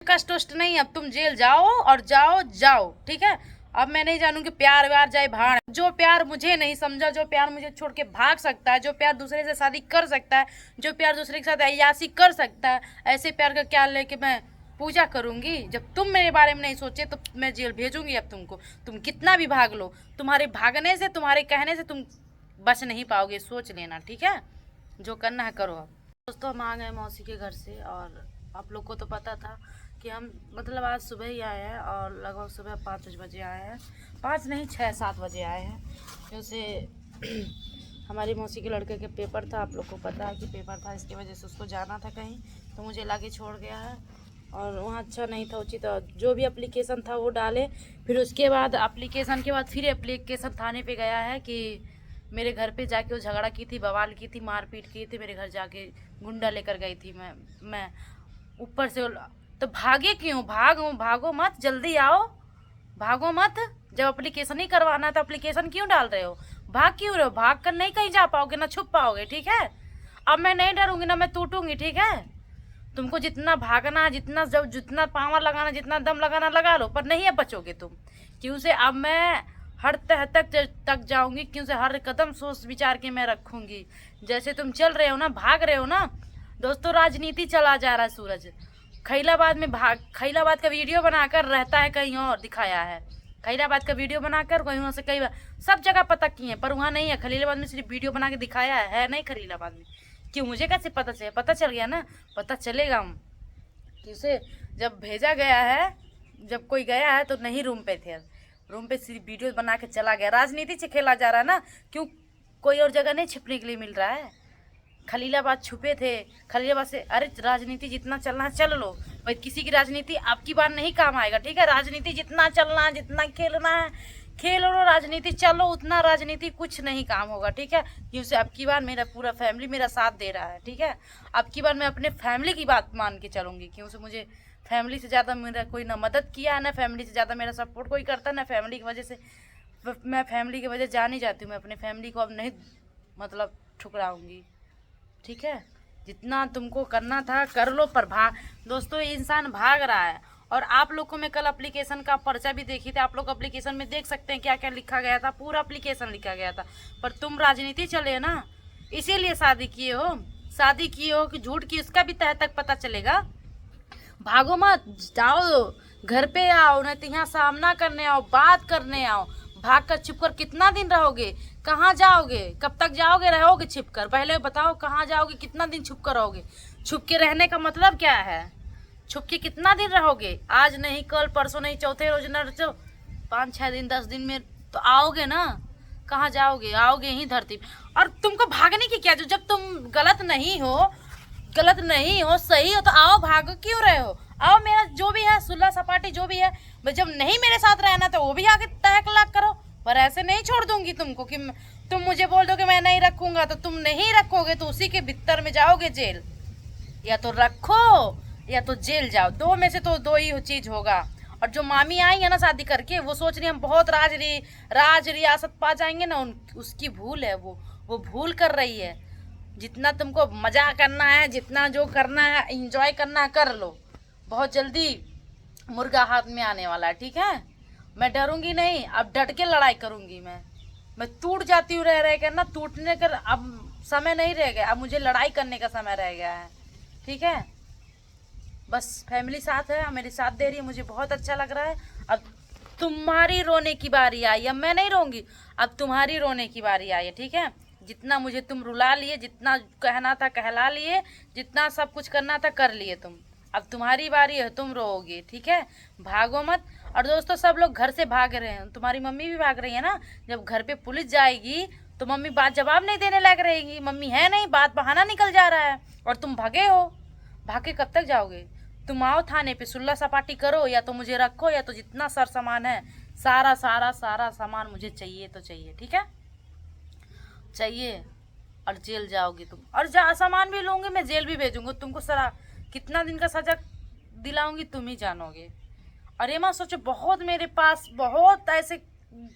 कष्ट वष्ट नहीं, अब तुम जेल जाओ और जाओ जाओ, ठीक है। अब मैं नहीं जानूंगी प्यार व्यार जाए भाड़। जो प्यार मुझे नहीं समझा, जो प्यार मुझे छोड़ के भाग सकता है, जो प्यार दूसरे से शादी कर सकता है, जो प्यार दूसरे के साथ अय्यासी कर सकता है, ऐसे प्यार का क्या लेके मैं पूजा करूंगी। जब तुम मेरे बारे में नहीं सोचे तो मैं जेल भेजूंगी अब तुमको। तुम कितना भी भाग लो, तुम्हारे भागने से, तुम्हारे कहने से तुम बच नहीं पाओगे, सोच लेना, ठीक है। जो करना है करो। अब दोस्तों हम आ गए मौसी के घर से, और आप लोग को तो पता था कि हम मतलब आज सुबह ही आए हैं, और लगभग सुबह 5 बजे आए हैं। 5 नहीं 6-7 बजे आए हैं, जैसे हमारी मौसी के लड़के के पेपर था। आप लोग को पता है कि पेपर था, इसकी वजह से उसको जाना था कहीं, तो मुझे लाके छोड़ गया है। और वहाँ अच्छा नहीं था उचित, जो भी एप्लीकेशन था वो डाले। फिर उसके बाद एप्लीकेशन के बाद फिर एप्लीकेशन थाने पे गया है कि मेरे घर पे जाके वो झगड़ा की थी, बवाल की थी, मारपीट की थी, मेरे घर जाके गुंडा लेकर गई थी। मैं ऊपर से तो भागे क्यों? भागो मत, जल्दी आओ, भागो मत। जब एप्लीकेशन ही करवाना है तो एप्लीकेशन क्यों डाल रहे हो? भाग क्यों रहे हो? भाग कर नहीं कहीं जा पाओगे, ना छुप पाओगे, ठीक है। अब मैं नहीं डरूंगी, ना मैं टूटूंगी, ठीक है। तुमको जितना भागना, जितना जब जितना पावर लगाना, जितना दम लगाना लगा लो, पर नहीं बचोगे तुम। क्यों से अब मैं हर तह तक जाऊंगी, क्यों से हर कदम सोच विचार के मैं रखूंगी। जैसे तुम चल रहे हो ना, भाग रहे हो ना दोस्तों, राजनीति चला जा रहा है सूरज। खैलाबाद का वीडियो बनाकर रहता है कहीं और, दिखाया है। खैलाबाद का वीडियो बनाकर कहीं और से कई बार सब जगह पता किए, पर वहाँ नहीं है। खलीलाबाद में सिर्फ वीडियो बना के दिखाया है नहीं खलीलाबाद में। क्यों? मुझे कैसे पता चले? पता चल गया ना, पता चलेगा हम किसे। जब भेजा गया है, जब कोई गया है तो नहीं रूम पे थे, रूम पे सिर्फ वीडियो बना के चला गया। राजनीति से खेला जा रहा है ना, क्यों? कोई और जगह नहीं छिपने के लिए मिल रहा है। खलीलाबाद छुपे थे, खलीलाबाद से अरे राजनीति जितना चलना है चल लो भाई, किसी की राजनीति आपकी बार नहीं काम आएगा, ठीक है। राजनीति जितना चलना है, जितना खेलना है खेल लो, राजनीति चलो, उतना राजनीति कुछ नहीं काम होगा, ठीक है। क्योंकि अब की बार मेरा पूरा फैमिली मेरा साथ दे रहा है, ठीक है। अब की बार मैं अपने फैमिली की बात मान के चलूँगी, क्योंकि मुझे फैमिली से ज़्यादा मेरा कोई ना मदद किया है, ना फैमिली से ज़्यादा मेरा सपोर्ट कोई करता, ना फैमिली की वजह से। मैं फैमिली की वजह जान ही जाती हूँ, मैं अपनी फैमिली को अब नहीं मतलब ठुकराऊँगी, ठीक है। जितना तुमको करना था कर लो, पर दोस्तों इंसान भाग रहा है। और आप लोग को मैं कल एप्लीकेशन का पर्चा भी देखी थी, आप लोग एप्लीकेशन में देख सकते हैं क्या क्या लिखा गया था, पूरा एप्लीकेशन लिखा गया था। पर तुम राजनीति चले ना, इसीलिए शादी किए हो कि झूठ की, उसका भी तह तक पता चलेगा। भागो मत, जाओ घर पे आओ, नहीं तो यहाँ सामना करने आओ, बात करने आओ। भाग कर छिप कर कितना दिन रहोगे? कहाँ जाओगे? कब तक जाओगे, रहोगे छिप कर? पहले बताओ कहाँ जाओगे, कितना दिन छुप कर रहोगे? छुप के रहने का मतलब क्या है? छुप के कितना दिन रहोगे? आज नहीं, कल परसों नहीं, चौथे रोज न, 5-6 दिन 10 दिन में तो आओगे ना। कहाँ जाओगे? आओगे ही धरती पे। और तुमको भागने की क्या, जब तुम गलत नहीं हो सही हो तो आओ, भाग क्यों रहे हो? आओ, मेरा जो भी है सुलह सपाटी जो भी है, जब नहीं मेरे साथ रहना तो वो भी आके तहक लाक करो। पर ऐसे नहीं छोड़ दूंगी तुमको कि तुम मुझे बोल दो कि मैं नहीं रखूंगा तो तुम नहीं रखोगे, तो उसी के भीतर में जाओगे जेल। या तो रखो या तो जेल जाओ, दो में से तो दो ही चीज होगा। और जो मामी आई है ना शादी करके, वो सोच रही हम बहुत राज रियासत पा जाएंगे ना, उसकी भूल है, वो भूल कर रही है। जितना तुमको मजा करना है, जितना जो करना है, एंजॉय करना है, कर लो। बहुत जल्दी मुर्गा हाथ में आने वाला है, ठीक है। मैं डरूंगी नहीं, अब डट के लड़ाई करूंगी। मैं टूट जाती हूँ रह कर ना, टूटने का अब समय नहीं रह गया, अब मुझे लड़ाई करने का समय रह गया है, ठीक है। बस फैमिली साथ है, मेरे साथ दे रही है, मुझे बहुत अच्छा लग रहा है। अब तुम्हारी रोने की बारी आई, अब मैं नहीं रोऊंगी, अब तुम्हारी रोने की बारी आई है, ठीक है। जितना मुझे तुम रुला लिए, जितना कहना था कहला लिए, जितना सब कुछ करना था कर लिए तुम। अब तुम्हारी बारी है, तुम रोओगे, ठीक है। भागो मत। और दोस्तों सब लोग घर से भाग रहे हैं, तुम्हारी मम्मी भी भाग रही है ना। जब घर पे पुलिस जाएगी तो मम्मी बात जवाब नहीं देने लग रहेगी, मम्मी है नहीं, बात बहाना निकल जा रहा है, और तुम भागे हो। भागे कब तक जाओगे? तुम आओ थाने पे, सुल्ला सपाटी करो, या तो मुझे रखो, या तो जितना सर सामान है सारा सारा सारा सामान मुझे चाहिए तो चाहिए, ठीक है। चाहिए, और जेल जाओगे तुम, और सामान भी लूंगी मैं, जेल भी भेजूंगी तुमको। सरा कितना दिन का सजा दिलाऊंगी तुम ही जानोगे। और ये मत सोचो बहुत मेरे पास बहुत ऐसे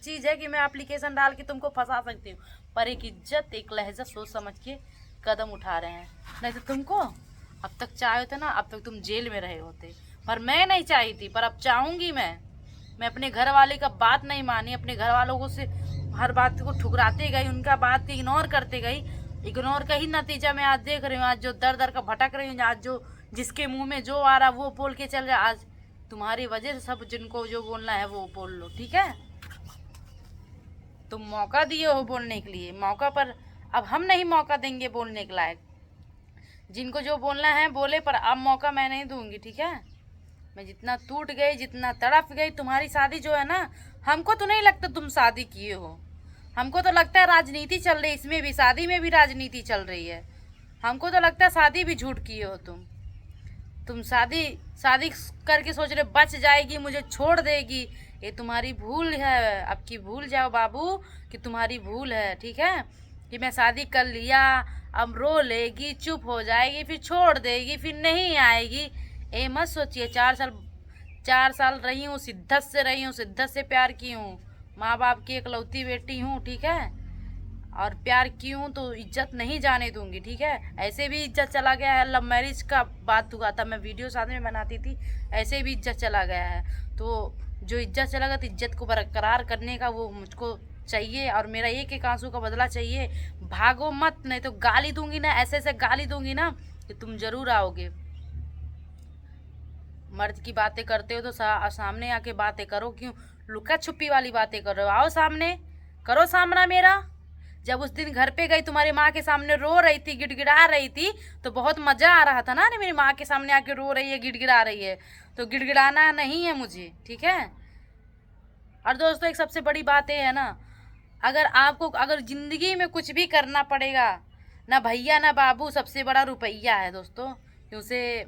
चीज है कि मैं एप्लीकेशन डाल के तुमको फंसा सकती हूँ, पर एक इज्जत एक लहजा सोच समझ के कदम उठा रहे हैं। नहीं तो तुमको अब तक चाहे होते ना, अब तक तुम जेल में रहे होते। पर मैं नहीं चाही थी, पर अब चाहूंगी मैं अपने घर वाले का बात नहीं मानी, अपने घर वालों को से हर बात को ठुकराते गई, उनका बात इग्नोर करते गई। इग्नोर का ही नतीजा मैं आज देख रही हूँ। आज जो दर दर का भटक रही हूँ, आज जो जिसके मुंह में जो आ रहा वो बोल के चल रहा, आज तुम्हारी वजह से सब जिनको जो बोलना है वो बोल लो, ठीक है। तुम मौका दिए हो बोलने के लिए, मौका पर अब हम नहीं मौका देंगे बोलने के लायक। जिनको जो बोलना है बोले, पर अब मौका मैं नहीं दूंगी, ठीक है। मैं जितना टूट गई, जितना तड़प गई, तुम्हारी शादी जो है ना, हमको तो नहीं लगता तुम शादी किए हो, हमको तो लगता है राजनीति चल रही है, इसमें भी शादी में भी राजनीति चल रही है। हमको तो लगता है शादी भी झूठ किए हो तुम शादी शादी करके सोच रहे बच जाएगी, मुझे छोड़ देगी। ये तुम्हारी भूल है, अब की भूल जाओ बाबू कि तुम्हारी भूल है, ठीक है। कि मैं शादी कर लिया, अब रो लेगी, चुप हो जाएगी, फिर छोड़ देगी, फिर नहीं आएगी। ये मत सोचिए। 4 साल रही हूँ, शिद्दत से रही हूँ, शिद्दत से प्यार की हूँ, माँ बाप की इकलौती बेटी हूँ, ठीक है। और प्यार की हूँ तो इज्जत नहीं जाने दूंगी, ठीक है। ऐसे भी इज्जत चला गया है, लव मैरिज का बात हुआ था, मैं वीडियो साथ में बनाती थी, ऐसे भी इज्जत चला गया है। तो जो इज्जत चला गया, तो इज्जत को बरकरार करने का वो मुझको चाहिए, और मेरा एक आंसू का बदला चाहिए। भागो मत, नहीं तो गाली दूंगी ना, ऐसे ऐसे गाली दूंगी ना कि तुम जरूर आओगे। मर्द की बातें करते हो तो सामने आके बातें करो, क्यों लुका छुपी वाली बातें कर रहे हो? आओ सामने, करो सामना मेरा। जब उस दिन घर पे गई, तुम्हारी माँ के सामने रो रही थी, गिड़गिड़ा रही थी, तो बहुत मजा आ रहा था ना। मेरी माँ के सामने आके रो रही है, गिड़गिड़ा रही है, तो गिड़गिड़ाना नहीं है मुझे, ठीक है। और दोस्तों एक सबसे बड़ी बात ये है ना, अगर जिंदगी में कुछ भी करना पड़ेगा ना भैया ना बाबू, सबसे बड़ा रुपया है दोस्तों। क्योंकि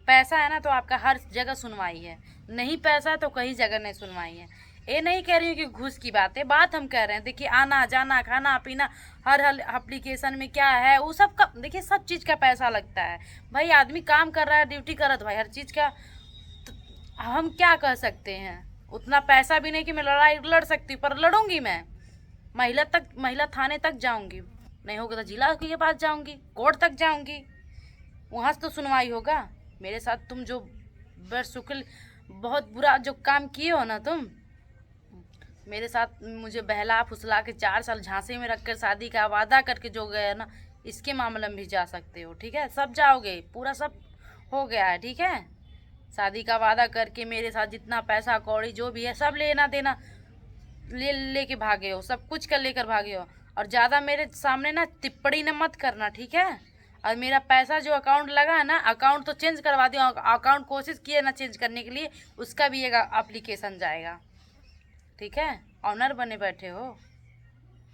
पैसा है ना तो आपका हर जगह सुनवाई है, नहीं पैसा तो कहीं जगह नहीं सुनवाई है। ये नहीं कह रही हूँ कि घूस की बात है, बात हम कह रहे हैं। देखिए आना जाना खाना पीना हर एप्लीकेशन में क्या है वो सब का, देखिए सब चीज़ का पैसा लगता है भाई। आदमी काम कर रहा है, ड्यूटी कर रहा है भाई, हर चीज़ का तो हम क्या कह सकते हैं। उतना पैसा भी नहीं कि मैं लड़ाई लड़ सकती हूँ, पर लड़ूंगी मैं। महिला थाने तक जाऊंगी, नहीं होगा तो जिला के पास जाऊंगी, कोर्ट तक जाऊंगी, वहाँ से तो सुनवाई होगा। मेरे साथ तुम जो बेशुक्ल बहुत बुरा जो काम किए हो ना, तुम मेरे साथ मुझे बहला फुसला के 4 साल झांसे में रखकर शादी का वादा करके जो गए ना, इसके मामले में भी जा सकते हो, ठीक है। सब जाओगे, पूरा सब हो गया है, ठीक है। शादी का वादा करके मेरे साथ जितना पैसा कौड़ी जो भी है सब लेना देना लेके भागे हो, सब कुछ कर लेकर भागे हो। और ज़्यादा मेरे सामने ना टिप्पणी न मत करना, ठीक है। और मेरा पैसा जो अकाउंट लगा है ना, अकाउंट तो चेंज करवा दिया, अकाउंट कोशिश किए ना चेंज करने के लिए, उसका भी एक एप्लीकेशन जाएगा, ठीक है। ऑनर बने बैठे हो,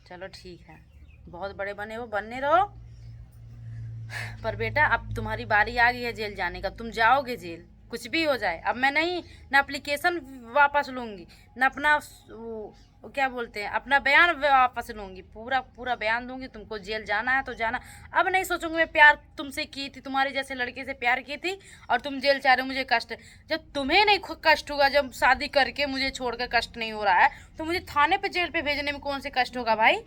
चलो ठीक है, बहुत बड़े बने हो, बनने रहो। पर बेटा अब तुम्हारी बारी आ गई है जेल जाने का, तुम जाओगे जेल, कुछ भी हो जाए। अब मैं नहीं ना एप्लीकेशन वापस लूँगी, ना अपना वो क्या बोलते हैं अपना बयान वापस लूँगी, पूरा बयान दूंगी। तुमको जेल जाना है तो जाना। अब नहीं सोचूंगी मैं प्यार तुमसे की थी, तुम्हारे जैसे लड़के से प्यार की थी, और तुम जेल चाह रहे हो, मुझे कष्ट। जब तुम्हें नहीं कष्ट होगा, जब शादी करके मुझे छोड़कर कष्ट नहीं हो रहा है, तो मुझे थाने पे जेल पे भेजने में कौन से कष्ट होगा भाई।